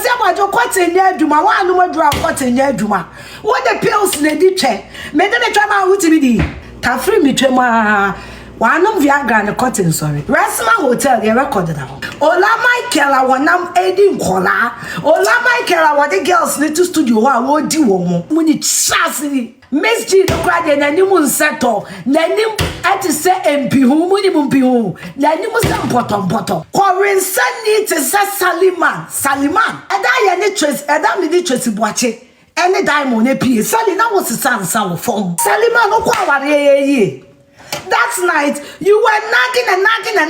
Akwasi Aboagye kwate nya adwuma wa anu madura kwate nya adwuma wo the pills na di twe me de twa ma UTV di ta free mi twa ma wanom Viagra ne cotton sorry Rasma Hotel they recorded that Ola Michael awonam edi nkola Ola Michael awode girls ne to studio wa wo di wo mo muni chasini MzGee no kwa de nanim nseto nanim ati se MP hu muni mumpihu nanim se mpotompoto Korinsa ni te se Saliman eda ye ne trace eda me ni trace buache ene diamond e pie Salina was sansa wo form Saliman no kwa ware ye that night you were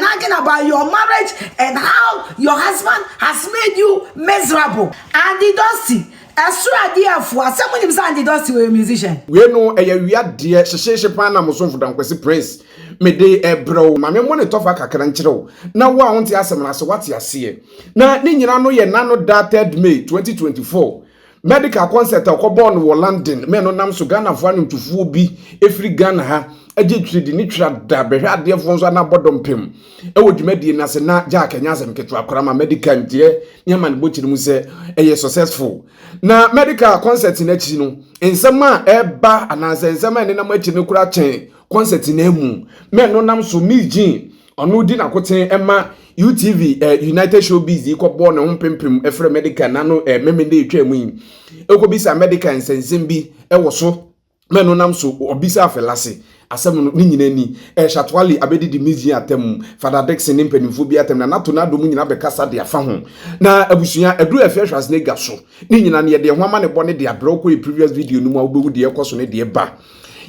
nagging about your marriage and how your husband has made you miserable and the dusty extra dear for someone is and the dusty were a musician we know we are dear sheshe pan na muso for dan kwesi praise me de ebro ma me mo ne tofa kakra nkyerɛw na wo a wonte asem na so wate ase na ne nyina no ye nano dated May 2024 Medikal concert akɔbɔ no London me no nam so Ghana fo antufuo bi efri Ghana ha aje twidi ni twira da behwe ade fo nso na bodompem e wo dwumadie na se na Jack Anyasem keto akora ma Medikal ntie nyama ne bochiri mu se eye successful na Medikal concert na chi no ensema eba ananse ensema ne na machi ne kura chen concert na emu me no nam so MzGee ono di na koten ema UTV United Showbiz ikɔbɔ ne ho pempem efre Medikal na no memende etwa mu yi ekobisa Medikal nsensem bi ɛwɔ so meno nam so obisa Felase asem no nyina ni Shatwali abedi di MzGee atem Father Dixon ne mpanimfo bi atem na nato na do mu nyina bekasa de afa ho na abusua edu Afia Schwar so ne nyina ne de ho ama ne bɔ ne de abrɛ ko previous video no mu a obewu de ekoso ne de ba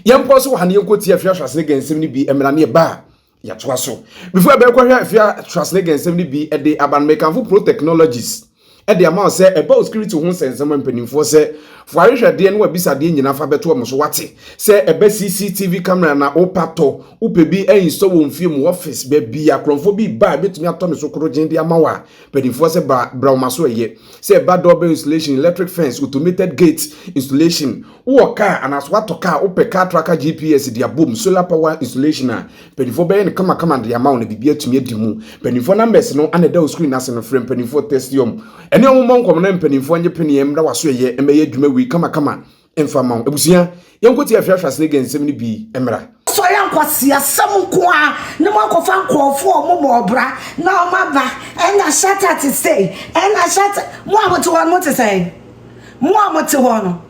yempo so ha ne yenkoti Afia Schwar nsem ne bi emra ne ba ya toa so before I be kwahwe Afia Schwar nsem ne bi e de aban mekanfo pro technologies e de ama se about security ho nsensem mpanimfo se fuarehwe de ne wabisa de nyina fa beto mo so wate se ebe CCTV camera na opato upebi install won film office be bia kronfo bi ba betumi ato ne so krogen de ama wa mpanimfo se bra maso eye se ba doorbell installation electric fence automated gate installation wo car and as what car ope car tracker GPS dia boom solar power installation a mpanimfo be ne kama de ama won bibia tumi adimu mpanimfo numbers no aneda o screen ase no frame mpanimfo testium ene ommo nkom na mpanimfo nye pene emra waso eye emeye dwuma wi kama enfama ebusia yenkoti Afia Schwar nsem ni bi emra so yankwasi asem ko a ne makofa nkrofo omo obra na omaba ena shata to say ena shata mo amote won mo te say mo amote hono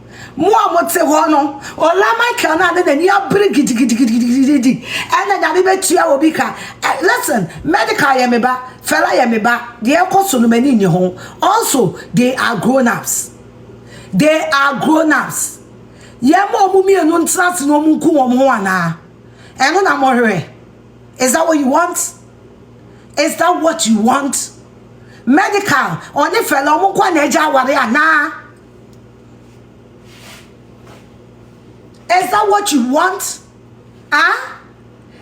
Ola Michael na de ni abri gidigidi ena da be tua obi ka listen Medikal yemeba Fella yemeba de ekoso no mani ni ho also they are grown ups. Yemo mumi enu ntrans no munku wo mo ana. Eno na mo hwe. Is that what you want? Is that what you want? Medikal oni Fella mo kwa na eja aware ana. Is that what you want? Ah?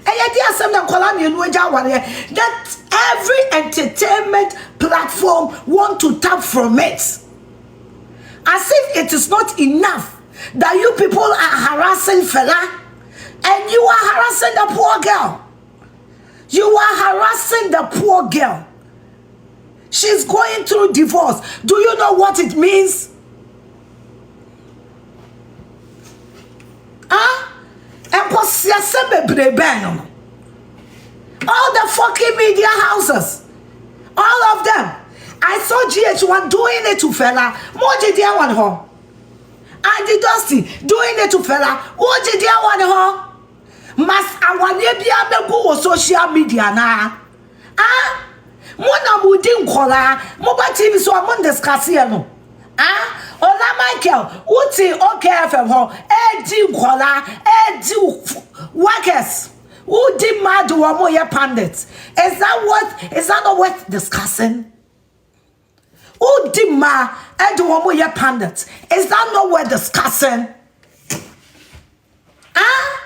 Eye dia asem na kola mi enu eja aware that every entertainment platform want to tap from it. As if it is not enough that you people are harassing Fella and you are harassing the poor girl. You are harassing the poor girl. She's going through divorce. Do you know what it means? All the fucking media houses, all of them. I saw GH1 doing it to Fella. Moji dia one ho. And the Dusty doing it to Fella. Moji dia one ho. Mas awane bia megu wo social media na. Ah? Mona mudi nkola. Moba TV so amon discuss here no. Ah? Ola Michael, uti OKFM ho. Edi nkola, edi workers. Who did mad to one more pandits? Is that not worth discussing? Who did ma and do one more pandits? Is that not worth discussing? Ah?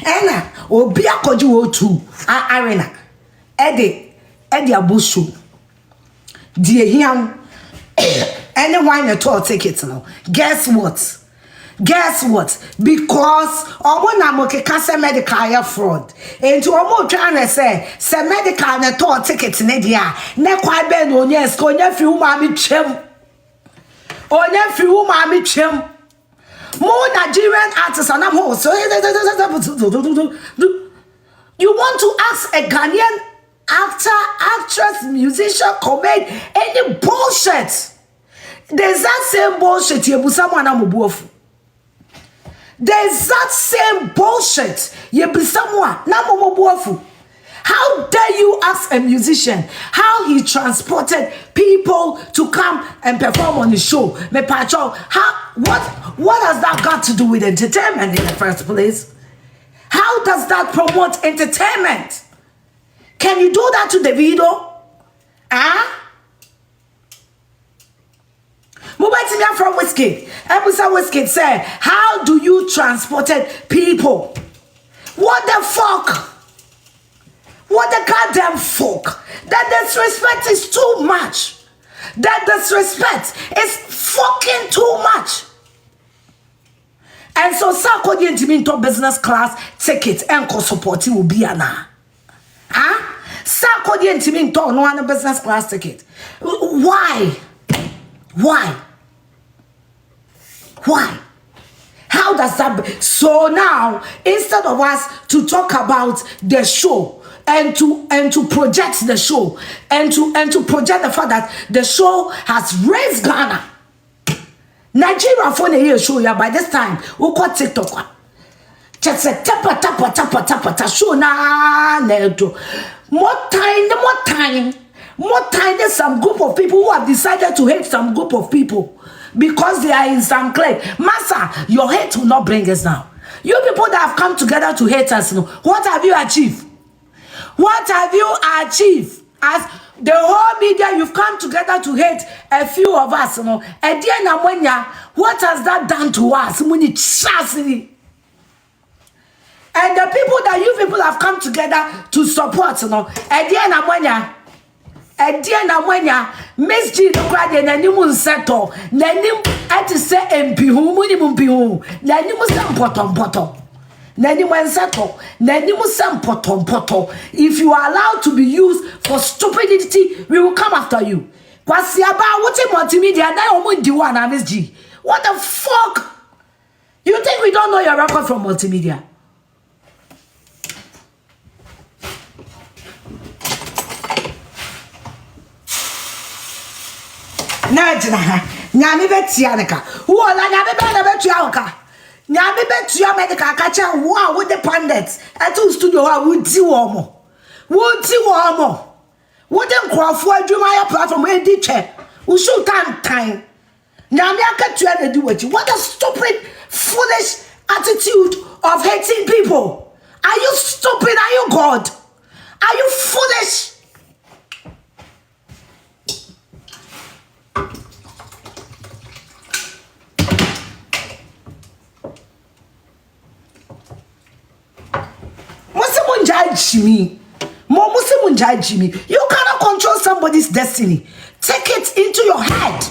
Ena obi akoju otu arena edi abusu die hiam anyone at all tickets now. Guess what? Guess what? Because omo na mo keka say medical fraud. Enti omo try na say medical na to ticket ne dia. Ne kwa be no onye sko onye fi wu ma mi twem. Onye fi wu ma mi twem. More Nigerian artists and I'm also. You want to ask a Ghanaian actor, actress, musician, comedian, any bullshit. There's that same bullshit. There's that same bullshit. How dare you ask a musician how he transported people to come and perform on the show? What has that got to do with entertainment in the first place? How does that promote entertainment? Can you do that to the video? Mubatinia from Whiskey. Ebusa Whiskey said, how do you transported people? What the fuck? What the goddamn fuck? That disrespect is too much. That disrespect is fucking too much. And so Sako the into business class ticket and co-supporting will be an Sako the into no business class ticket. Why? How does that be? So now, instead of us to talk about the show and to project the show and to project the fact that the show has raised Ghana. Nigeria for the year show ya by this time we got TikTok. Just a tapa show na nedo. More time. There's some group of people who have decided to hate some group of people because they are in some claim. Massa, your hate will not bring us down. You people that have come together to hate us, what have you achieved? What have you achieved? As the whole media, you've come together to hate a few of us, What has that done to us? And the people that you people have come together to support, MzGee the crowd and animal settle. Nanim at to say MPU, Munimumpiu, Nanimusam potom. Naniman settle, Nanimusam potom. If you are allowed to be used for stupidity, we will come after you. Kwasiaba, what in multimedia? Now MzGee. What the fuck? You think we don't know your record from multimedia? Nyami betianeka wo la nyami be na betuanka nyami betua medical kacha wo with the pandits etu studio wa wo di wo mo wo de nkrofo adwuma ya platform e di twe wo shoot time nyami akatua na di wachi. What a stupid foolish attitude of hating people. Are you stupid? Are you God? Are you foolish? You cannot control somebody's destiny. Take it into your head.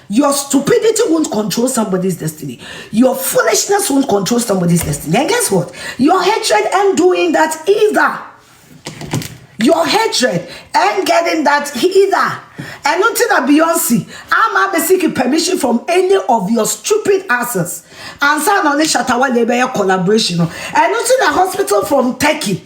Your stupidity won't control somebody's destiny. Your foolishness won't control somebody's destiny. And guess what? Your hatred ain't doing that either. Your hatred ain't getting that either. And until that Beyonce, I'm not seeking permission from any of your stupid asses. And so on the Shatawa Labor collaboration. And until the hospital from Turkey,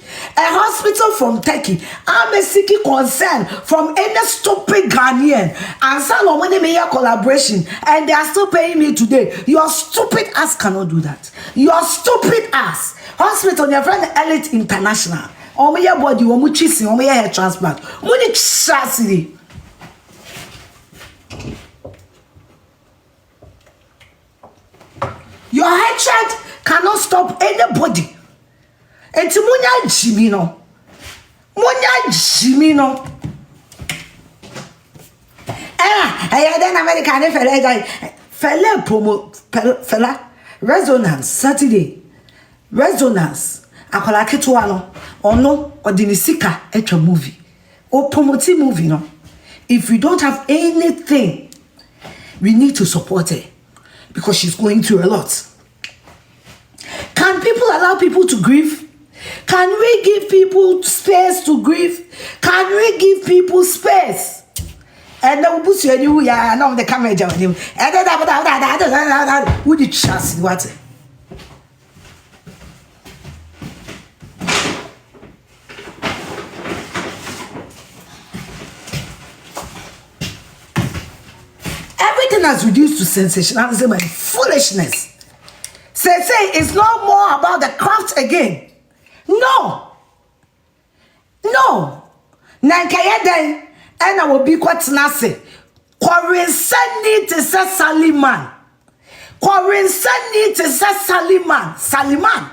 I'm seeking consent from any stupid Ghanaian. And so on when they make a collaboration, and they are still paying me today. Your stupid ass cannot do that. Your stupid ass. Hospital, your friend Elite International. Omo your body, omo chisi, omo your hair transplant. Money chassis. Your hatred cannot stop anybody. And to Munya Jimino. I then American Fella Resonance Saturday. Resonance. Akola ketuano ono odinisika etwa movie. O promote movie no. If we don't have anything, we need to support it. because she's going through a lot. Can people allow people to grieve? Can we give people space to grieve? Can we give people space? And then we put you yeah, now the camera down him. And then would you trust what? Everything has reduced to sensationalism and foolishness. Say it's no more about the craft again. No. Nankayeden and I will be quite nasi. Quarin Sunday to say Saliman. Quarin Sunday to say Saliman.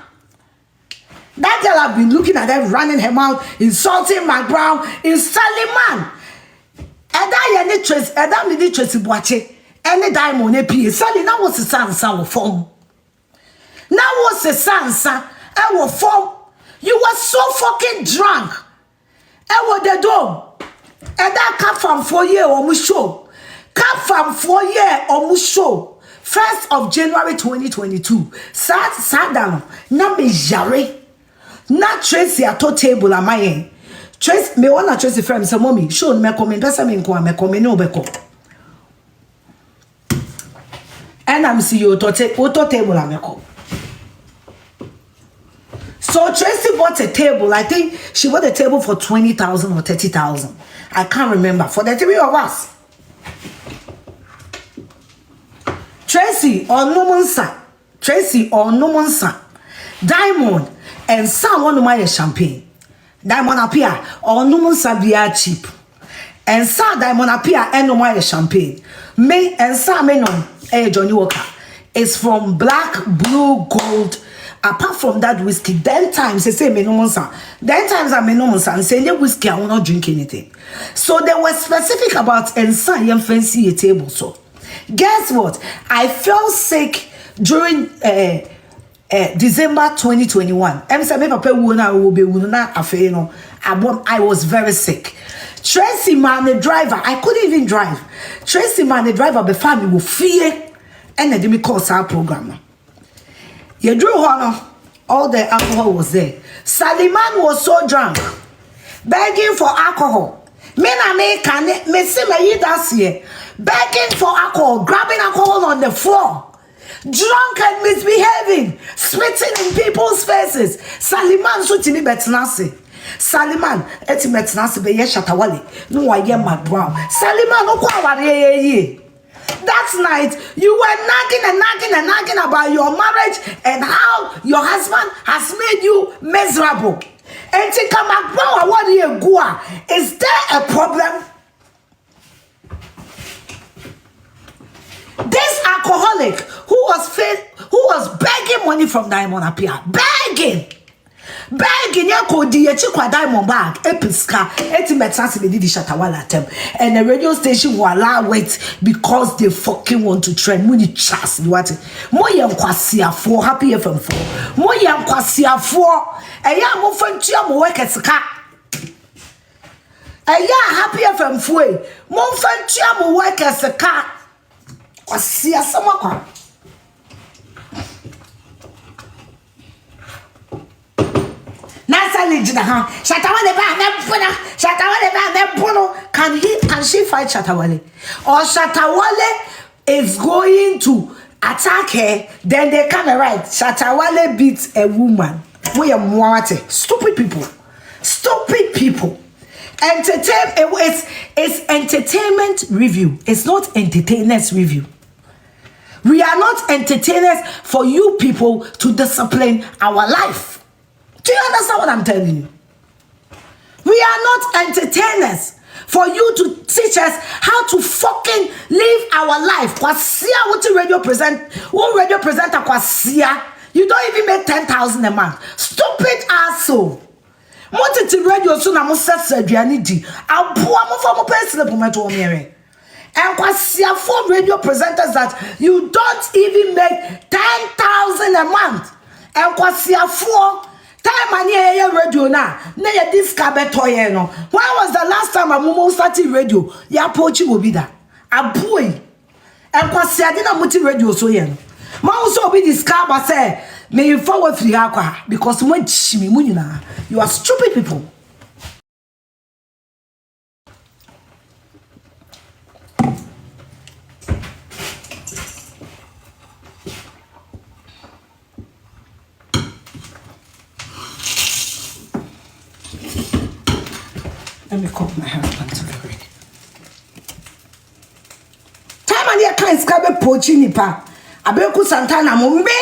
That girl have been looking at them, running her mouth, insulting my brow, in Saliman. And I any trace, and I need trace watching any diamond AP. Sally, now what's the sansa will form? Now what's the sansa? I will form. You were so fucking drunk. I was the dome. And that come from 4 years on my show. Come from 4 years on my show. 1st of January 2022. Sat down. Na me jare. Na Tracy at to table am I. Trace me wanna Tracy friend say mommy show me come pesa me nko me come no beko. And I'm see you to table am come. So Tracy bought a table. I think she bought a table for 20,000 or 30,000. I can't remember. For the three of us. Tracy or no monster. Diamond and someone who buy champagne. Diamond appear or no monster be cheap. And sa Diamond appear and no buy champagne. Me and sa me no Johnny Walker. It's from black, blue, gold. Apart from that whiskey, then times they say me no monster. Then times I me no monster and say the whiskey I will not drink anything. So they were specific about and some fancy a table. So guess what? I fell sick during December 2021. I was very sick. Tracy man the driver, I couldn't even drive. Tracy man the driver before me with fear and then me call our programmer. You drew honor, all the alcohol was there. Saliman was so drunk, begging for alcohol. Me can me see me that's here, begging for alcohol, grabbing alcohol on the floor, drunk and misbehaving, spitting in people's faces. Saliman so tini betnasi. Saliman eti betnasi be ye shatawale. No wa ye madwa. Saliman no kwa ye. That night, you were nagging about your marriage and how your husband has made you miserable. And to come back, what do you go? Is there a problem? This alcoholic who was begging money from Diamond Apia, begging ya kodi ya chikwa Diamond bag episka eti metansi be did shatawala tem and the radio station will allow it because they fucking want to trend money chas what mo ye nkwasiafo happy FM4 mo ye nkwasiafo eya mo fantua mo work sika eya happy FM4 mo fantua mo work sika kwasia samakwa. Can she fight Shatawale? Or Shatawale is going to attack her, then they come right. Shatawale beats a woman. We are mwate. Stupid people. It's entertainment review. It's not entertainers review. We are not entertainers for you people to discipline our life. Do you understand what I'm telling you? We are not entertainers for you to teach us how to fucking live our life. Kwasia, what you radio presenter Kwasia? You don't even make 10,000 a month. Stupid asshole. What did you radio soon? I'm Abu Amu personal promoter mere. And Kwasia for radio presenters that you don't even make 10,000 a month. And Kwasia for time and here radio now. Now this cabetoye no. When was the last time a mumu started radio? Ya pochi will be that. A boy. Akwasi ade na muti radio so ye no. Ma also be discover say me forward free akwa because mo chimi mu nyina. You are stupid people. Let me call my husband to get ready. Time and your kind scabe pochi nipa. Abeku Santana mo me.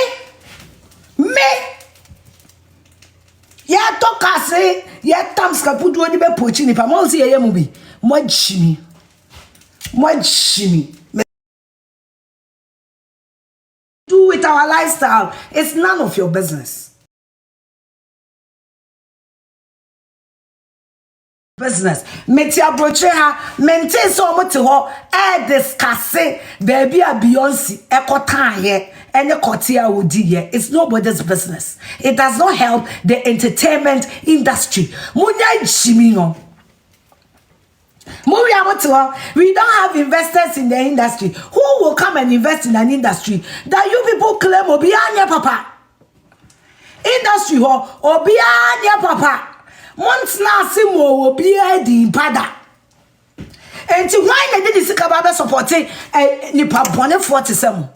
Ya toka se ya tam skapudu oni be pochi nipa. Mo si ye mu bi. Mo chimi. Do with our lifestyle. It's none of your business. Meti abroche ha mente so mo te ho discuss baby a Beyonce ekotan ye ene kotia wodi ye. It's nobody's business. It does not help the entertainment industry. Munya jimi no. We don't have investors in the industry. Who will come and invest in an industry that you people claim obianya papa? Industry ho obianya papa. Months na simo obi di pada. Enti why na dey sika ba support nipa bone 47.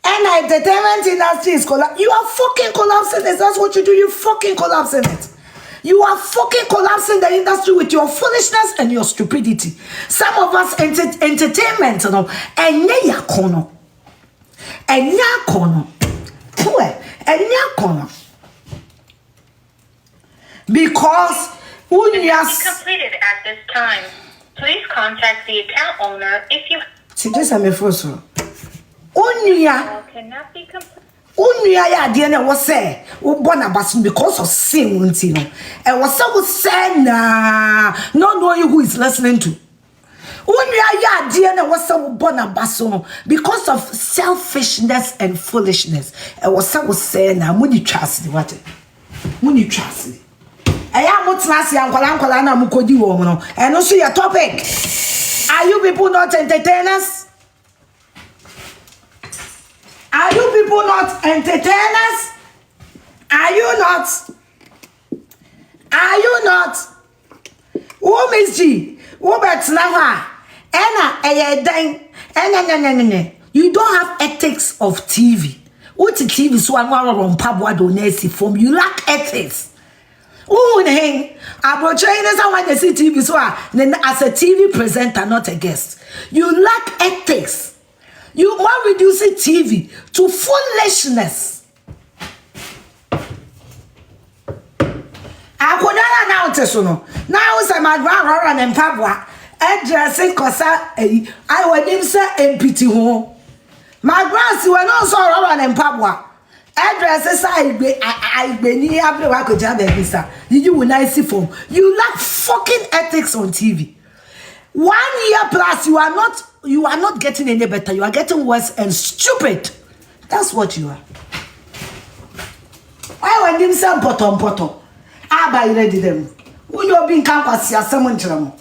And entertainment industry is collapse. You are fucking collapsing it. That's what you do. You fucking collapsing it. You are fucking collapsing the industry with your foolishness and your stupidity. Some of us entertainment no enye yakono. Enya kono. Enya kono. Because completed at this time. Please contact the account owner if you. See, this is my first one. Unya cannot be completed. Unya ya de na wo say wo born abasun because of sin unti no. E wo say wo say na not knowing who is listening to. Unya ya de na wo say wo born abasun because of selfishness and foolishness. E wo say na muni trust what? Muni trust. Aya mutnasi ankwala na mukodi wo mo no. E no so your topic. Are you people not entertainers? Are you people not entertainers? Are you not? Are you not? Who MzGee? Who betna ha? You don't have ethics of TV. What TV so anwa mpabwa do nesi form. You lack ethics. Who hang abroad when they see TV so as a TV presenter, not a guest. You lack ethics. You are reducing TV to foolishness. I could not announce it. Now say my grandma and Pabwa addressing Kosa. I would him say MPT home. My grandsi were not so and Pabwa addresses I be near Abdul you will not see form. You lack fucking ethics on TV. 1 year plus, you are not getting any better. You are getting worse and stupid. That's what you are. Why when them say bottom? I buy ready them. When you being Akwasi Aboagye.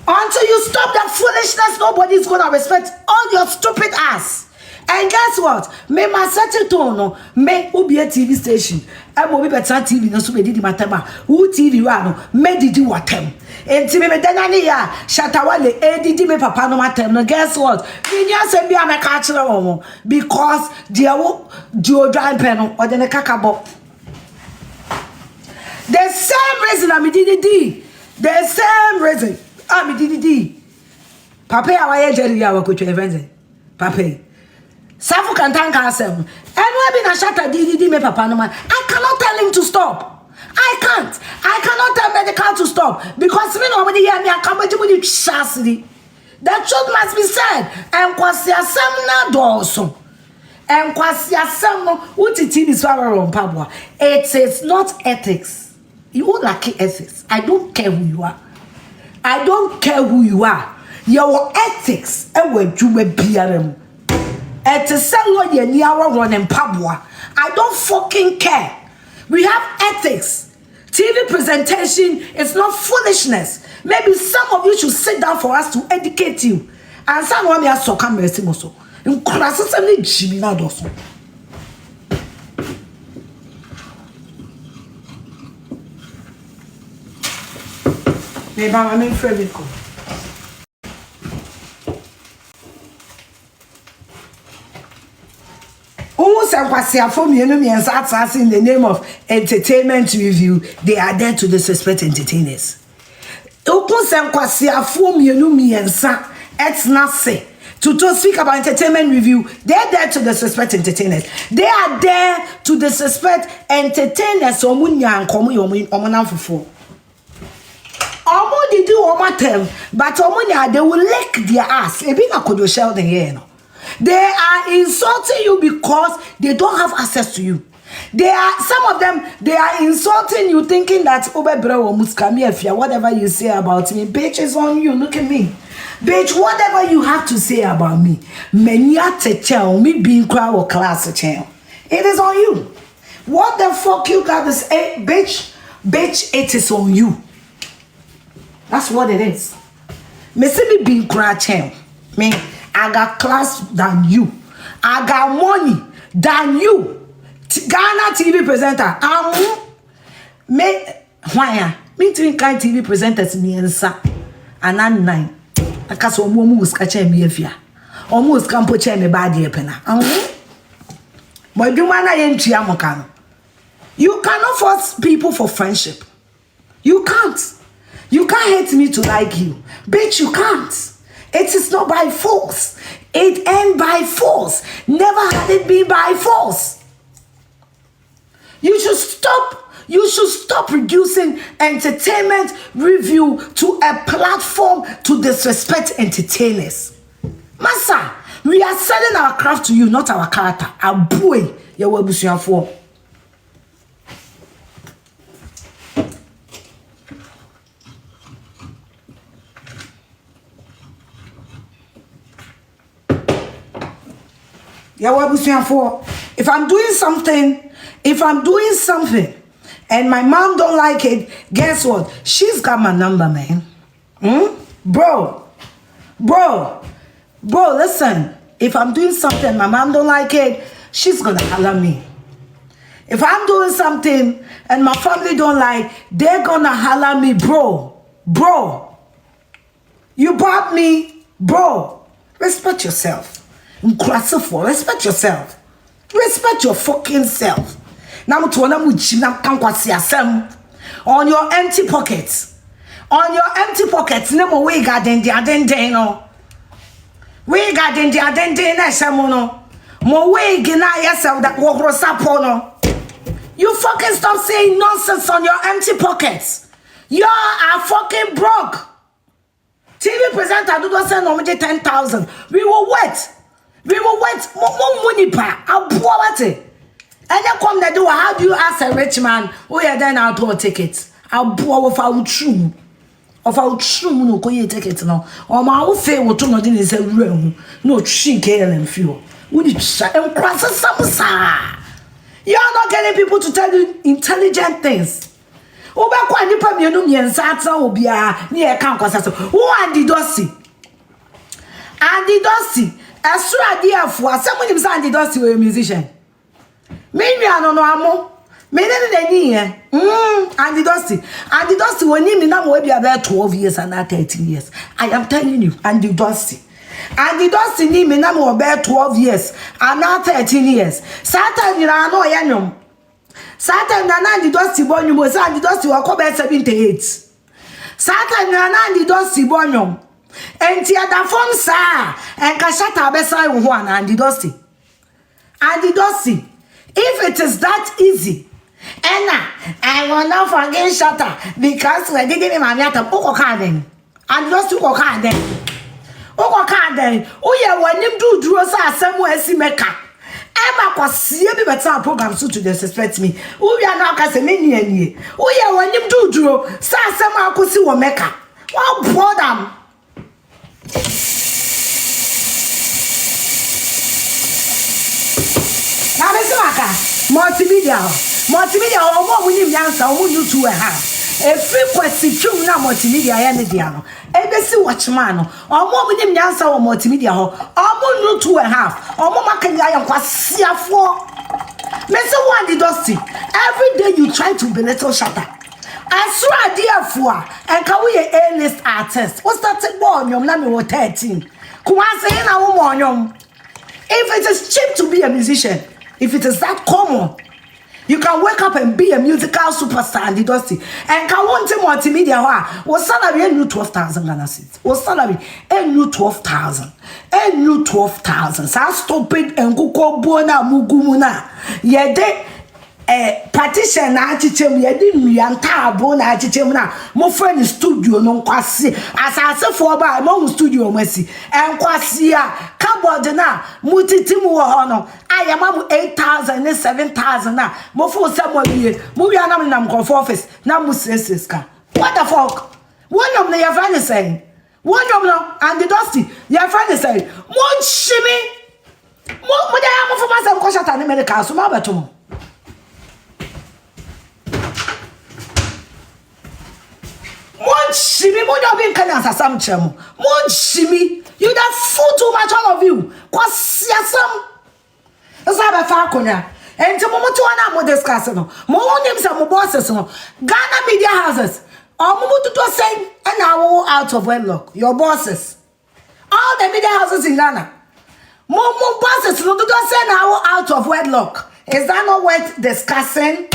Until you stop that foolishness, nobody's gonna respect all your stupid ass. And guess what? Me ma set tone no. Me ubi a TV station. I will be better TV no so be di matema. UTV wa no. Me didi watem. Enti me denani ya shatawale didi me papa no matem no. Guess what? Me nya se bi am ka kire wo because dia wo deodorant pen no or the kakabo. The same reason I'm didi. The same reason I'm didi. Papa ya wa ye jeri ya wa ko twa event. Papa Safu can thank ourselves. And we na shatter didi me papa no man. I cannot tell him to stop. I can't. I cannot tell Medikal to stop because me nobody hear me. I can't with the chastity. The truth must be said. And Akwasi Aboagye na doso. And Akwasi Aboagye UTV so on Pabwa. It is not ethics. You lack ethics. I don't care who you are. I don't care who you are. Your ethics and we do a BRM. It is lawyer near run and Pabwa. I don't fucking care. We have ethics. TV presentation is not foolishness. Maybe some of you should sit down for us to educate you. And some of me are so come mercy also. In classes and Jimmy Nados. Maybe I'm in Frederico. Almost Akwasi Aboagye in the name of entertainment review, they are there to disrespect entertainers. Almost Akwasi Aboagye, it's not say to speak about entertainment review, they are there to disrespect entertainers. They are there to disrespect entertainers. Did do them, but they will lick their ass. They are insulting you because they don't have access to you. Some of them, they are insulting you thinking that whatever you say about me, bitch, is on you. Look at me. Bitch, whatever you have to say about me, me being crowd or class, it is on you. What the fuck you got to say, bitch? Bitch, it is on you. That's what it is. Me see me being crowd, me. I got class than you. I got money than you. Ghana TV presenter. Me three kind TV presenters me answer. And I'm 9. I can't almost catch me Afia. Almost can't put me body pena. But you man you cannot force people for friendship. You can't. You can't hate me to like you. Bitch, you can't. It is not by force. It ain't by force. Never had it been by force. You should stop reducing entertainment review to a platform to disrespect entertainers. Massa, we are selling our craft to you, not our character. Our boy, you will be for. If I'm doing something and my mom don't like it, guess what? She's got my number, man. Bro, listen. If I'm doing something, my mom don't like it, she's gonna holler me. If I'm doing something and my family don't like, they're gonna holler me, bro. You bought me, bro. Respect yourself. Respect yourself. Respect your fucking self. Now on your empty pockets. On your empty pockets. No more we got in the no. We got in the na shamono. Mo we gina yourself that walk rosapono. You fucking stop saying nonsense on your empty pockets. You are fucking broke. TV presenter do not send normally 10,000. We will wait. More money pa. I'll pour it. And then come the do. How do you ask a rich man? Oh yeah, then I'll do a ticket. I'll pour of our true. Of our true no go ye ticket no. Or my own fair will turn in his room. No she and fuel. Would you shut and cross some sa? You are not getting people to tell you intelligent things. Oba kwa nipa mienu miensatsa obia near kankwasa. Who and the dossy? And the dossy. As true idea for someone who's and the dossy were a musician. Maybe I don't know amo. Maybe and the dusty when you now will be about 12 years and not 13 years. I am telling you, and the dusty need me now about 12 years and not 13 years. Satan, you know, yanum. Satan, and the dusty bonum was and the dusty will come at 78. Satan, and the dusty bonum. And the phone, sir, and Kashata beside one and the dusty. And the dusty. If it is that easy, and I will not forget shutter because we didn't even have a book garden and just to go garden. Oh, garden. Oh, yeah, when you do draw somewhere, see Mecca. Emma was see me better program so to disrespect me. Oh, yeah, now can say many. Oh, yeah, when you do draw, some could see what Mecca. Wow, poor them. Multimedia. multimedia omo wini yansa omo YouTube a frequency tune na multimedia ya ne dia no ebesi watchman no omo wini yansa o multimedia ho omo YouTube omo makanya ya kwasiafo Mr. One Dusty, every day you try to belittle Shatter. I swear, dear Fua, and can we A-list artist? What's that born? You're not 13. Come on, say now, woman. If it is cheap to be a musician, if it is that common, you can wake up and be a musical superstar and Dusty. And can want to multimedia? What salary? A new 12,000 Ghana cedis. What salary? A new 12,000. A new 12,000. So stupid and go bona mugumuna. Yede partition na achichem yede mianta abo na achichem na mo friend studio no kwase asase for ba mo studio masi enkwase a cupboard na mutitimu wo ho no ayama mu 8,000 and 7,000 na mo fo samo wie mo wi anam na mkofo office na mo seseska. What the fuck? One of your friend is saying, one of them and the Dusty your friend is saying mo shimi mo da ya mo fo ma sam ko shata ne Medikal so ma beto Shimi, mo don't be kind of some chemo. Mon shimi, you that fool too much, all of you. Kwasia some. That's how I found Konya. And to Momo to an amo discussing. Mo names are mo bosses. Ghana media houses. Or Momo to say an hour out of wedlock. Your bosses. All the media houses in Ghana. Momo bosses no to say an hour out of wedlock. Is that not worth discussing?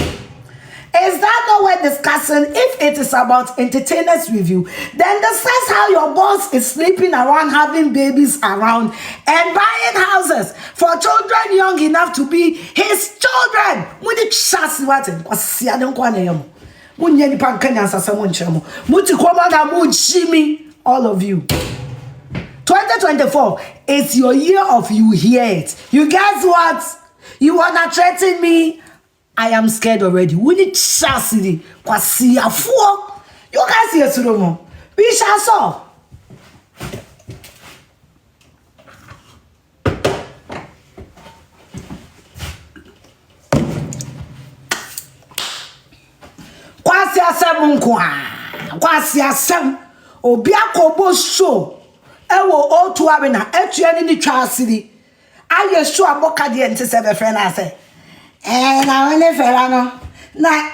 Is that not worth discussing? If it is about entertainers review, then discuss how your boss is sleeping around, having babies around, and buying houses for children young enough to be his children. When it shas what it was, I don't want him. When you pan Kenyans as someone chemo, Muti all of you. 2024 is your year of you hear it. You guys what? You wanna threaten me? I am scared already. We need chastity. Kwasi afuo. You guys here Sudomo. We shall solve. Kwasi asem nkwa. Kwasi asem. Obi akobo show. Ewo otu abena. Etu eni ni chastity. Aye show aboka de ente se be friend ase. And I want to Fella now.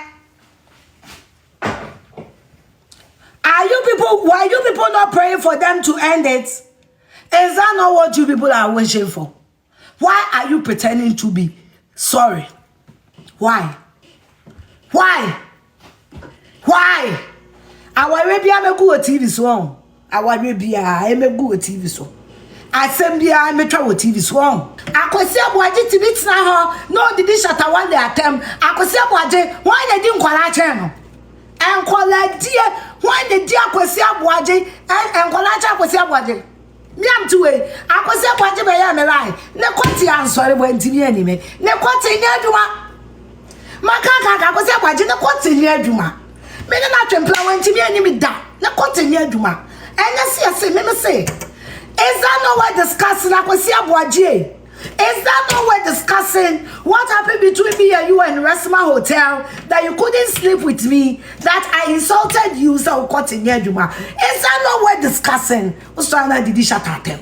Why you people not praying for them to end it? Is that not what you people are wishing for? Why are you pretending to be sorry? Why? Why? Our Arabia me go TV so. Our Arabia me go TV so. Assembly I me travel TV so. Akwasi Aboagye tibit na ho no did shatter one day attempt. Akwasi Aboagye why they didn't kwala che no. Enkwala die why they di Akwasi Aboagye enkwala che Akwasi Aboagye. Me am to way. Akwasi Aboagye be ya me lie. Ne kwati ansori bo ntimi ani me. Ne kwati nya aduma. Makaka Akwasi Aboagye ne kwati nya aduma. Me na twempla wa ntimi ani me da. Ne kwati nya aduma. Enya se me say. Is that not what discussing Akwasi Aboagye? Is that not what discussing what happened between me and you and Resma Hotel that you couldn't sleep with me, that I insulted you, so cutting your Juma? Is that not what discussing? What's trying to do Shatatem?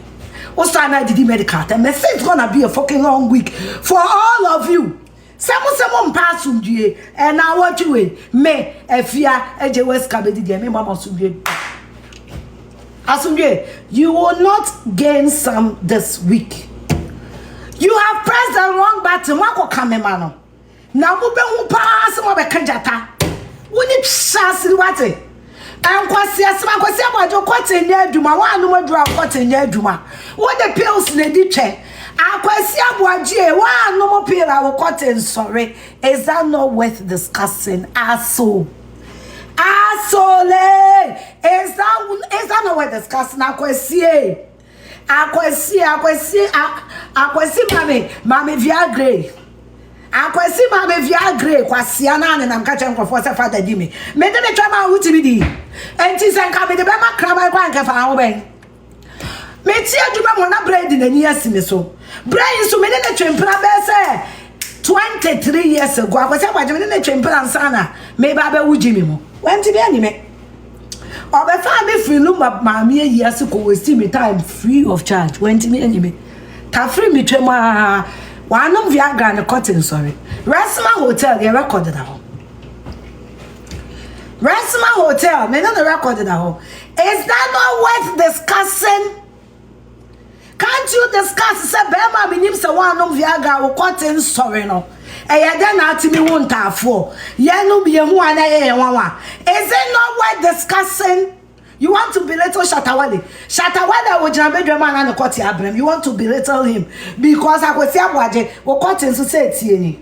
What's trying to do Medikal? It's gonna be a fucking long week for all of you. Someone pass you and now what you will me Afia Eje West Kabedi me mama Sunday. Asunje, you will not gain some this week. You have pressed the wrong button. Wako kamemano. Na mube pass mo be kanjata. Woni chance wate. Akwasi Aboagye kwate nya aduma. Wa anu madura kwate nya aduma. Wo the pills na di twe. Akwasi Aboagye wa anu mo pill a kwate sorry. Is that not worth discussing? Asole. Is that not worth discussing? Akwasi mame Viagre. Akwasi mame Viagre kwasi anane na mkache mkofo se father di me. Me de twa ma UTV. Enti se nka me de be ma krama kwa nka fa ho ben. Me ti aduma mo na bread na ni asime so. Bread so me de twempra be se 20 23 years ago. Akwasi Aboagye me na twempela nsana me ba ba wuji me mo. Wenti be ani me. Obefa me free no ma me years ko waste me time free of charge. Wenti me ani me. Ta free me twem a wanom Viagra ne cotton sorry. Resma Hotel they recorded that. Resma Hotel me no recorded that. Is that not worth discussing? Can't you discuss say bema minim say wanom Viagra wo cotton sorry no. Eya den na ati me won tafo. Ye no be hu ana ye wanwa. Is it not worth discussing? You want to belittle Shatawale. Shatawale wo jina bedwema na ne kote abrem. You want to belittle him because Akwasi Aboagye wo kote so say tie ni.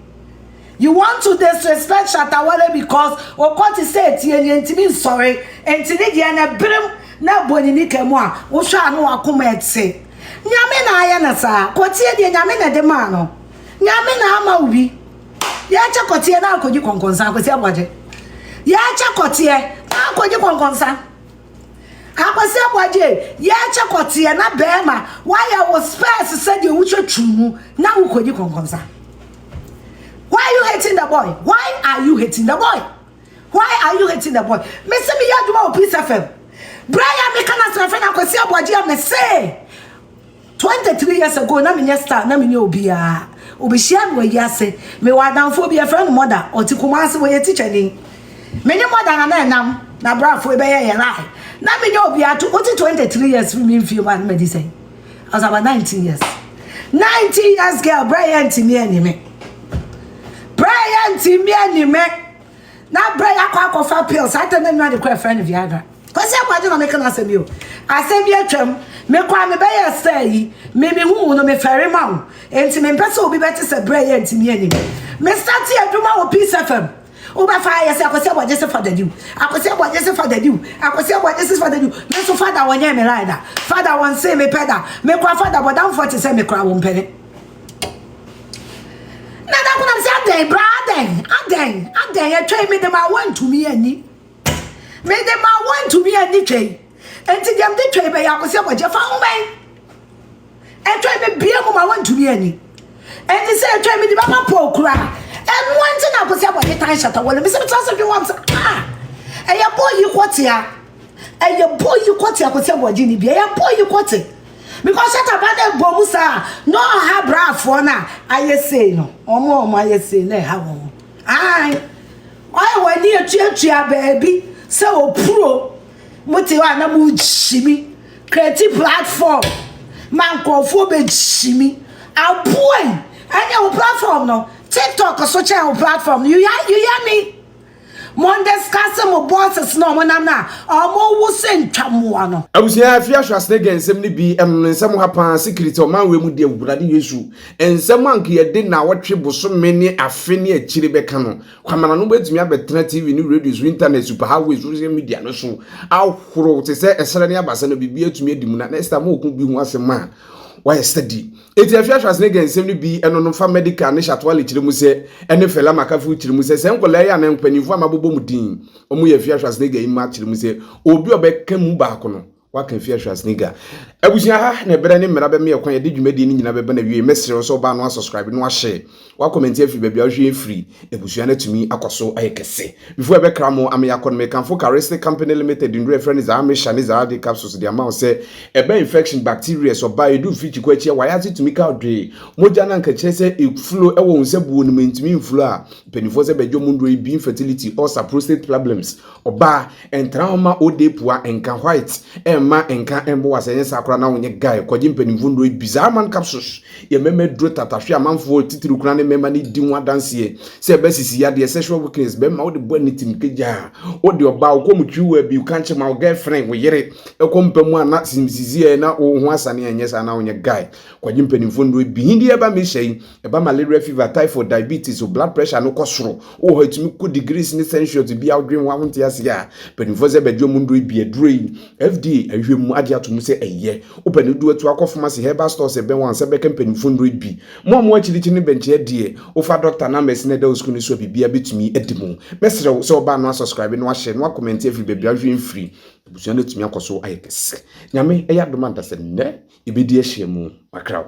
You want to disrespect Shatawale because wo kote say tie ni ntimi sorry. Ntini de na brem na boni ni kemu a wo hwa anu akoma etse. Nyame na aya na sa. Kote de nyame na de ma no. Nyame na ama ubi. Ya cha kote na akoji konkonsa Akwasi Aboagye. Ya cha kote na akoji konkonsa. Akwasi Aboagye ya cha kote na bema why I was first said you wucho twumu na ukoji konkonsa. Why are you hating the boy? Why are you hating the boy? Why are you hating the boy? Me se me ya duma o Peace FM. Brian me kana se friend Akwasi Aboagye me say 23 years ago na me star na me obia obihia no yase me wadanfo bi friend mother otikumase we teacher ni me ni mother na enam na brafo be ye rai na me obia to 23 years me feel man medicine as about 19 years 19 years girl Brian timi anime na Brian akwa pills atene no de friend Viagra Akwasi Aboagye na me kana asemi o asemi atwam me kwa me be say me hu no me fere ma wo enti me pese obi beti se Brian ntimi anim me start aduma wo Peace FM Uba fire say Akwasi Aboagye say for the due. Akwasi Aboagye say for the due. Akwasi Aboagye say for the due. Me so father won me rider. Father won say me peda. Me kwa father but down 40 say me kwa won pede. Na da kuna say aden bra aden you try me dem I want to me ani. Me dem I want to me ani try. Enti dem dey try be Akwasi Aboagye fa ho ben. E try me bia mo I want to me ani. Enti say try me di mama pokura. And one thing I could say about the time shut away. Miss Mr. Once and your boy you quote ya. And your boy you quote ya could say about Ginny be a boy you quote it. Because shut up at the Bomusa, no have bra for now. I say no, or more my say ne have. I went near church, baby. So pro Mutiana would shimmy. Creative platform. Man call for bed shimmy. Our boy and your platform no. TikTok or social platform. You hear me? Mon discuss mo bosses no mo nam na. Omo wo sen twamoa no. Abusia Afia Schwar ensem ni bi ensem hapa secret o man we mu de awurade Yesu. Ensem anke ye de na wotwe bosome ne afe ne akire beka no. Kwamana no betumi abetena TV ni radio internet super highway social media no so. Ahoro te se esere ne abasa no bibi atumi adimu na next time okun bi hu asema. Why study? Eti Afia Schwar ensem ni bi eno no fa Medikal ne Shatwale kire mu se ene Fella Makafui kire mu se senkola ya na mpanifo amabobo mu din omu ye Afia Schwar ima kire mu se obi obeka mu baako no waka Afia Schwar abusia ha na ebere ne mmara be me yakwan ye de dwumadi ni nyina be ba na wie mesere so ba no subscribe no share wa comment afi be bia hwe free abusia na tumi akoso ayekese before be kramo am yakon me kanfo Charistic Company Limited in reference is amisha is the capsules the amount say ebe infection bacteria so ba edu fiti kwa chia waya tumi ka odwe moja na nka kire se flow ewo nse buo no mentumi flow a penifo se bejo mundo be infertility or prostate problems oba entrauma odepua enka white emma enka embo wasensa na wonye guy kwaji mpenimvundo ibiza man capsules ye meme dro tatahwe amanfo titiru kuna ne mema ni dinwa danse se besisi ya de sexual weakness be ma wo de bo nitim keja wo de oba wo komutwi bi kan che ma girlfriend wo yere ekompamu ana simsizie na wo ho asane anyesa na wonye guy kwaji mpenimvundo bi hindi eba me hye eba malaria fever typhoid diabetes or blood pressure no kosoro wo ho etumi ku degrees ni sensual bi awdwen wa wonte ase ya penimfoze bedwo mundo bi edroi FDA ahwemu ade atomu se eye opani du atu akofamasi herbal stores e ben wan se be campaign fundro bi mo akirichi ni benche die ofa doctor na mesine da usku ni so bibia betumi edimu mesre so ba no subscribe no share no comment every baby ahwe free ebusu na tumi akoso ayekese nyame eya domanda se ne ibedi ahye mu makraw.